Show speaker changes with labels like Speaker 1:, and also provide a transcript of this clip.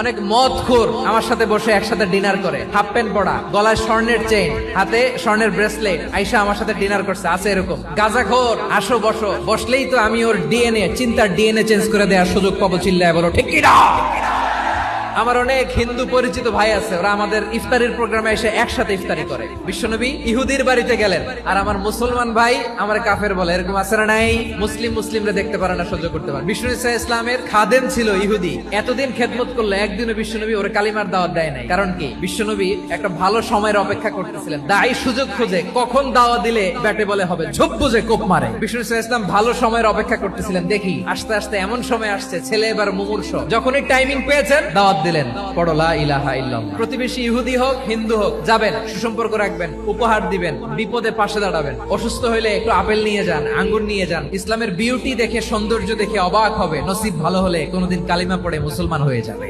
Speaker 1: অনেক মদখোর আমার সাথে বসে একসাথে ডিনার করে, হাফ প্যান্ট পরা, গলায় স্বর্ণের চেইন, হাতে স্বর্ণের ব্রেসলেট, আইসা আমার সাথে ডিনার করছে, আছে এরকম। গাঁজাখোর, আসো বসো, বসলেই তো আমি ওর ডিএনএ, চিন্তার ডিএনএ চেঞ্জ করে দেওয়ার সুযোগ পাবো। চিল্লায় বলো ঠিক কি না? আমার অনেক হিন্দু পরিচিত ভাই আছে, ওরা আমাদের ইফতারির প্রোগ্রামে এসে একসাথে ইফতারি করে। বিশ্বনবী ইহুদির বাড়িতে গেলেন, আর আমার মুসলমান ভাই আমার কাফের বলে, এরকম আছে না নাই? মুসলিমরা দেখতে পারে না, সহ্য করতে পারে। বিষ্ণু ইসা ইসলামের খাদেম ছিল ইহুদি, এতদিন খেদমত করলো, একদিনও বিশ্বনবী ওর কালিমার দাওয়াত দেয় নাই। কারণ কি? বিশ্বনবী একটা ভালো সময়ের অপেক্ষা করতেছিলেন। দায়ী সুযোগ খুঁজে, কখন দাওয়া দিলে ব্যাটে বলে হবে, ঝোপ বুঝে কোপ মারে। বিষ্ণু ইসা ইসলাম ভালো সময়ের অপেক্ষা করতেছিলেন। দেখি আস্তে আস্তে এমন সময় আসছে, ছেলে এবার মুমূর্ষ, যখনই টাইমিং পেয়েছেন দাওয়াত দিলেন, পড়ো লা ইলাহা ইল্লাল্লাহ। প্রতিবেশী ইহুদি হোক হিন্দু হোক, যাবেন, সুসম্পর্ক রাখবেন, উপহার দিবেন, বিপদে পাশে দাঁড়াবেন। অসুস্থ হইলে একটু আপেল নিয়ে যান, আঙ্গুর নিয়ে যান। ইসলামের বিউটি দেখে, সৌন্দর্য দেখে অবাক হবে। নসিব ভালো হলে কোনোদিন কালিমা পড়ে মুসলমান হয়ে যাবে।